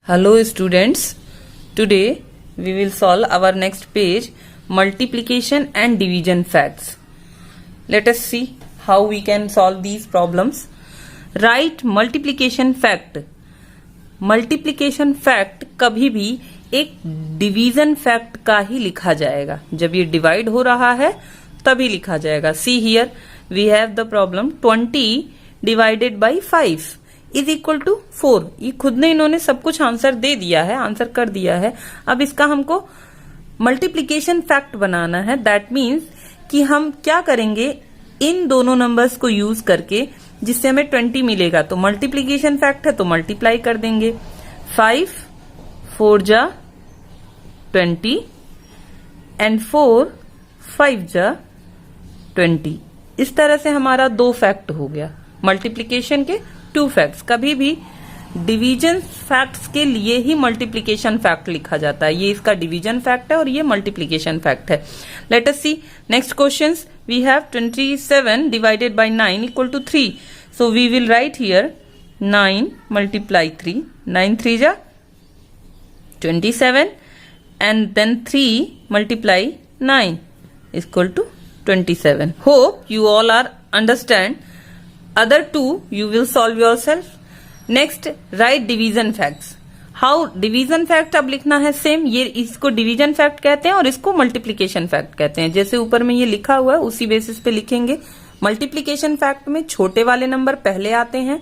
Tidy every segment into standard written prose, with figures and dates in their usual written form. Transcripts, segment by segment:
Hello students, today we will solve our next page, multiplication and division facts. Let us see how we can solve these problems. Write multiplication fact. Multiplication fact कभी भी एक division fact का ही लिखा जाएगा. जब ये divide हो रहा है तभी लिखा जाएगा. See here we have the problem 20 divided by 5 is equal to 4. ये खुद ने इन्होंने सब कुछ आंसर दे दिया है, आंसर कर दिया है. अब इसका हमको मल्टीप्लीकेशन फैक्ट बनाना है. दैट मीन्स कि हम क्या करेंगे, इन दोनों नंबर्स को यूज करके जिससे हमें 20 मिलेगा. तो मल्टीप्लीकेशन फैक्ट है तो मल्टीप्लाई कर देंगे. 5 4 जा 20 एंड 4 5 जा 20. इस तरह से हमारा दो फैक्ट हो गया. मल्टीप्लीकेशन के टू फैक्ट्स. कभी भी डिवीजन फैक्ट्स के लिए ही मल्टीप्लीकेशन फैक्ट लिखा जाता है. ये इसका डिवीजन फैक्ट है और ये मल्टीप्लीकेशन फैक्ट है. Let us see next questions. We have 27 divided by 9 equal to 3. So we will write here 9 multiply 3. 9 3 जा 27 and then 3 multiply 9 equal to 27. Hope you all are understand. Other two you will solve yourself. Next, write division facts. How division fact अब लिखना है same. ये इसको division fact कहते हैं और इसको मल्टीप्लीकेशन फैक्ट कहते हैं. जैसे ऊपर में ये लिखा हुआ है उसी बेसिस पे लिखेंगे. मल्टीप्लीकेशन फैक्ट में छोटे वाले नंबर पहले आते हैं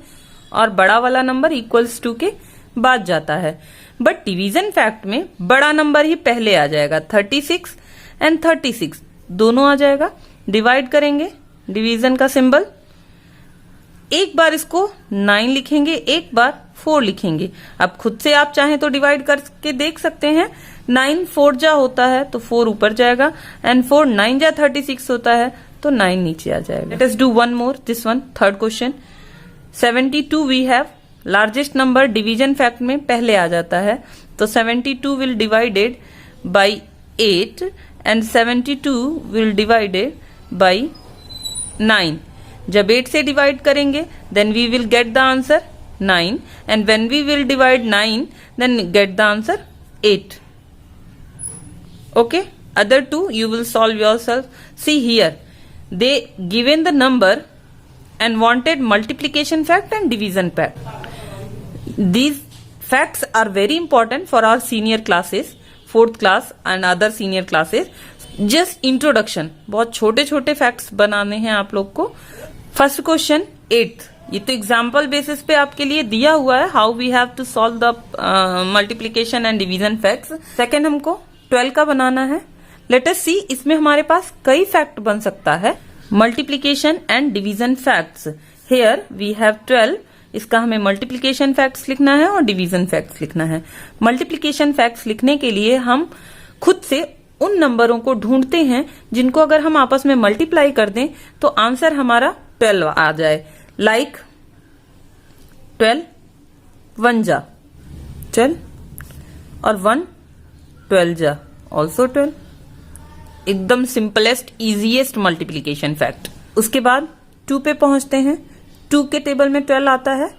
और बड़ा वाला नंबर इक्वल्स टू के बाद जाता है. बट डिवीजन फैक्ट में बड़ा नंबर ही पहले आ जाएगा. 36 एंड 36 दोनों आ जाएगा. डिवाइड करेंगे, डिवीजन का सिंबल. एक बार इसको 9 लिखेंगे, एक बार 4 लिखेंगे. अब खुद से आप चाहें तो डिवाइड करके देख सकते हैं. 9 4 जा होता है तो 4 ऊपर जाएगा एंड 4 9 जा 36 होता है तो 9 नीचे आ जाएगा. Let us do one more, this one, third question. 72 we have. Largest number division fact में पहले आ जाता है तो 72 will divided by 8 and 72 will divided by 9. जब 8 से डिवाइड करेंगे then we will get the answer 9 and when we will divide 9 then get the answer 8. Okay, other two you will solve yourself. See here they given the number and wanted multiplication fact and division fact. These facts are very important for our senior classes, 4th class and other senior classes. Just introduction, बहुत छोटे छोटे facts बनाने हैं आप लोग को. First question 8th. ये तो एग्जाम्पल बेसिस पे आपके लिए दिया हुआ है how we have to solve the multiplication and division facts. Second हमको 12 का बनाना है. लेट अस सी, इसमें हमारे पास कई फैक्ट बन सकता है. Multiplication and division facts. Here we have 12. इसका हमें मल्टीप्लीकेशन फैक्ट्स लिखना है और डिवीजन फैक्ट्स लिखना है. मल्टीप्लीकेशन फैक्ट्स लिखने के लिए हम खुद से उन नंबरों को ढूंढते हैं जिनको अगर हम आपस में मल्टीप्लाई कर दें तो आंसर हमारा 12 आ जाए. लाइक 12 1 जा 12 और 1 12 जा ऑल्सो 12. एकदम सिंपलेस्ट इजीएस्ट मल्टीप्लीकेशन फैक्ट. उसके बाद 2 पे पहुंचते हैं. 2 के टेबल में 12 आता है.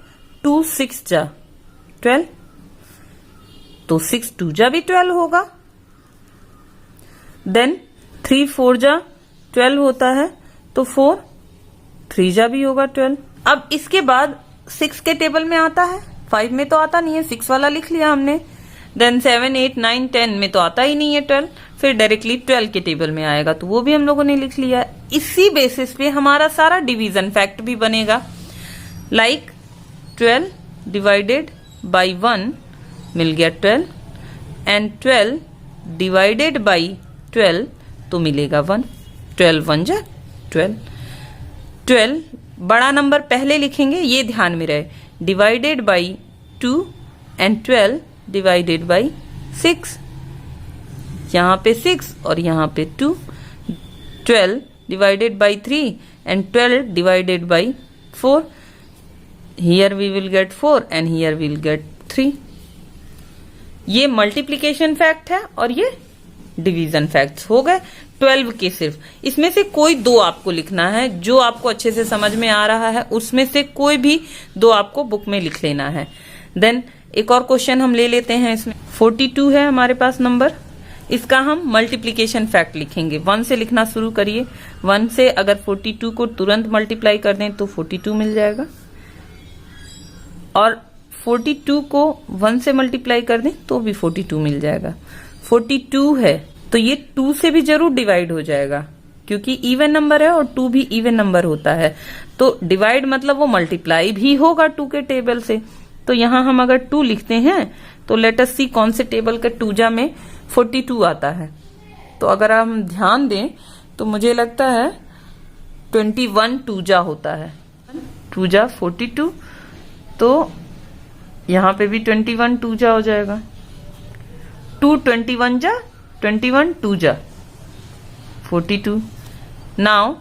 2 6 जा 12 तो 6 2 जा भी 12 होगा. देन 3 4 जा 12 होता है तो 4 3 जा भी होगा 12. अब इसके बाद 6 के टेबल में आता है. 5 में तो आता नहीं है, 6 वाला लिख लिया हमने. देन 7 8 9 10 में तो आता ही नहीं है 12. फिर डायरेक्टली 12 के टेबल में आएगा तो वो भी हम लोगों ने लिख लिया. इसी बेसिस पे हमारा सारा डिवीजन फैक्ट भी बनेगा. लाइक 12 डिवाइडेड बाई 1 मिल गया 12 एंड 12 डिवाइडेड बाई 12 तो मिलेगा 1. 12 1 जा 12. 12 बड़ा नंबर पहले लिखेंगे, ये ध्यान में रहे. Divided by 2 and 12 divided by 6. यहां पे 6 और यहां पे 2. 12 divided by 3 and 12 divided by 4. Here we will get 4 and here we will get 3. ये मल्टीप्लीकेशन फैक्ट है और ये डिवीजन फैक्ट्स हो गए 12 के. सिर्फ इसमें से कोई दो आपको लिखना है जो आपको अच्छे से समझ में आ रहा है. उसमें से कोई भी दो आपको बुक में लिख लेना है. देन एक और क्वेश्चन हम ले लेते हैं। इसमें 42 है हमारे पास नंबर, इसका हम मल्टीप्लीकेशन फैक्ट लिखेंगे। 1 से लिखना शुरू करिए। 1 से अगर 42 को तुरंत मल्टीप्लाई कर दें तो 42 मिल जाएगा, और 42 को 1 से मल्टीप्लाई कर दें तो भी 42 मिल जाएगा। 42 है तो ये 2 से भी जरूर डिवाइड हो जाएगा, क्योंकि इवन नंबर है और 2 भी इवन नंबर होता है। तो डिवाइड मतलब वो मल्टीप्लाई भी होगा 2 के टेबल से। तो यहां हम अगर 2 लिखते हैं तो लेट अस सी कौन से टेबल के 2 जा में 42 आता है। तो अगर हम ध्यान दें तो मुझे लगता है 21 2 जा होता है। 2 जा 42, तो यहां पे भी 21 2 जा हो जाएगा। 2 21 जा 21 2 जा 42। नाउ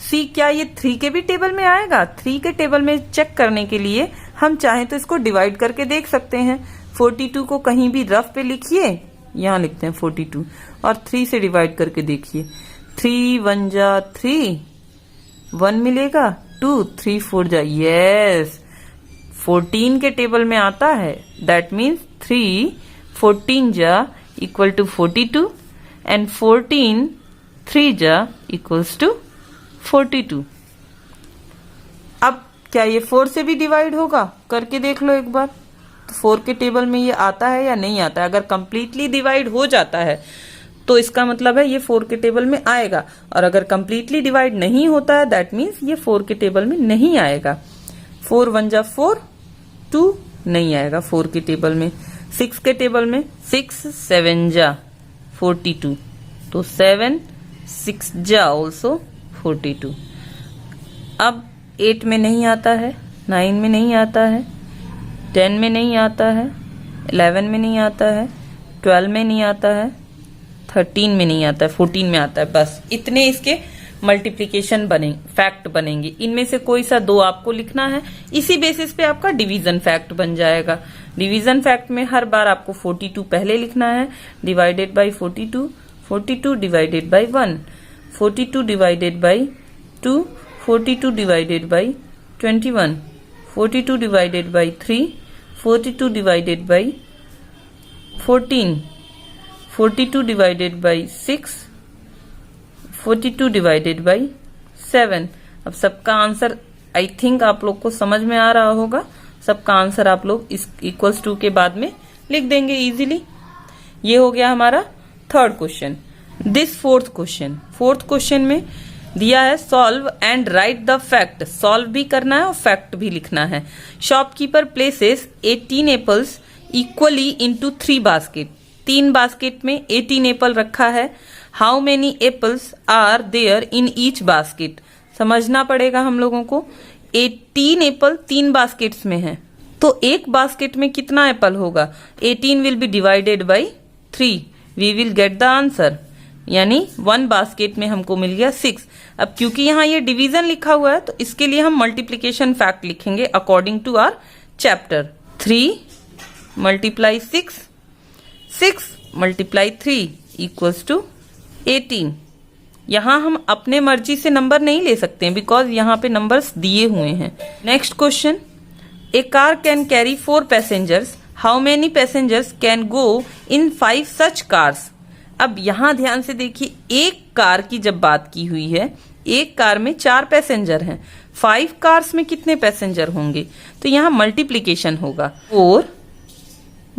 सी क्या ये 3 के भी टेबल में आएगा? 3 के टेबल में चेक करने के लिए हम चाहें तो इसको डिवाइड करके देख सकते हैं। 42 को कहीं भी रफ पे लिखिए, यहां लिखते हैं 42, और 3 से डिवाइड करके देखिए। 3 1 जा 3, 1 मिलेगा, 2 3 4 जा, यस 14 के टेबल में आता है। दैट मीन्स 3 14 जा इक्वल टू 42 एंड 14 3 जा इक्वल्स टू 42। अब क्या ये 4 से भी डिवाइड होगा? करके देख लो एक बार। तो 4 के टेबल में ये आता है या नहीं आता है? अगर कंप्लीटली डिवाइड हो जाता है तो इसका मतलब है ये 4 के टेबल में आएगा, और अगर कंप्लीटली डिवाइड नहीं होता है दैट मीन्स ये 4 के टेबल में नहीं आएगा। 4 1 जा 4, 2 नहीं आएगा 4 के टेबल में। 6 के टेबल में 6 7 जा 42, तो 7 6 जा ऑल्सो 42। अब 8 में नहीं आता है, 9 में नहीं आता है, 10 में नहीं आता है, 11 में नहीं आता है, 12 में नहीं आता है, 13 में नहीं आता है, 14 में आता है। बस इतने इसके मल्टीप्लिकेशन फैक्ट बनेंगे। इनमें से कोई सा 2 आपको लिखना है। इसी बेसिस पे आपका डिवीजन फैक्ट बन जाएगा। डिवीजन फैक्ट में हर बार आपको 42 पहले लिखना है, divided by 42, 42 divided by 1, 42 divided by 2, 42 divided by 21, 42 divided by 3, 42 divided by 14, 42 divided by 6, 42 divided by 7। अब सबका आंसर आई थिंक आप लोग को समझ में आ रहा होगा। सबका आंसर आप लोग इस इक्वल्स टू के बाद में लिख देंगे इजीली। ये हो गया हमारा third question. This fourth question में दिया है solve and write the fact. Solve भी करना है और फैक्ट भी लिखना है। Shopkeeper places 18 apples equally into 3 basket. 3 basket में 18 एप्पल रखा है। How many apples are there in each basket? समझना पड़ेगा हम लोगों को। 18 एप्पल 3 बास्केट्स में है, तो एक बास्केट में कितना एप्पल होगा? 18 will be divided by 3, we will get the answer. यानी 1 बास्केट में हमको मिल गया 6। अब क्योंकि यहाँ ये डिवीजन लिखा हुआ है तो इसके लिए हम मल्टीप्लीकेशन फैक्ट लिखेंगे according to our chapter. 3 multiply 6, 6 multiply 3 equals to 18। यहां हम अपने मर्जी से नंबर नहीं ले सकते हैं बिकॉज यहाँ पे नंबर्स दिए हुए हैं। Next question, A car can carry 4 passengers, how many passengers can go in 5 such cars? अब यहां ध्यान से देखिए, एक कार की जब बात की हुई है, एक कार में 4 पैसेंजर हैं, 5 कार्स में कितने पैसेंजर होंगे? तो यहां मल्टीप्लीकेशन होगा। 4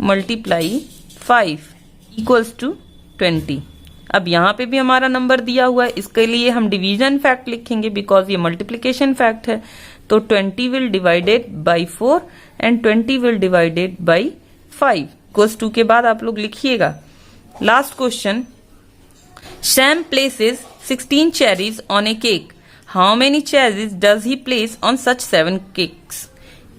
मल्टीप्लाई 5 इक्वल्स टू 20। अब यहां पे भी हमारा नंबर दिया हुआ है, इसके लिए हम डिवीजन फैक्ट लिखेंगे बिकॉज ये मल्टीप्लीकेशन फैक्ट है। तो 20 will divided by 4 and 20 will divided by 5 equals to के बाद आप लोग लिखिएगा। Last question, Sam places 16 cherries on a cake, how many cherries does he place on such 7 cakes?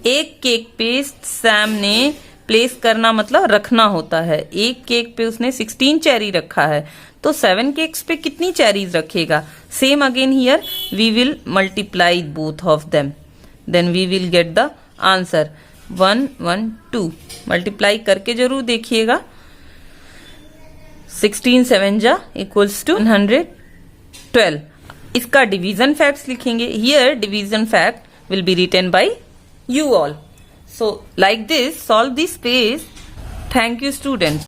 एक केक पे सैम ने प्लेस करना मतलब रखना होता है। एक केक पे उसने 16 चेरी रखा है, तो 7 केक्स पे कितनी चेरीज रखेगा? Same again here we will multiply both of them, then we will get the answer. 1 1 2 मल्टीप्लाई करके जरूर देखिएगा। 16 7 जा इक्वल्स टू 112। इसका डिवीजन फैक्ट्स लिखेंगे। Here division fact will be written by you all. So like this, solve the space. Thank you, students.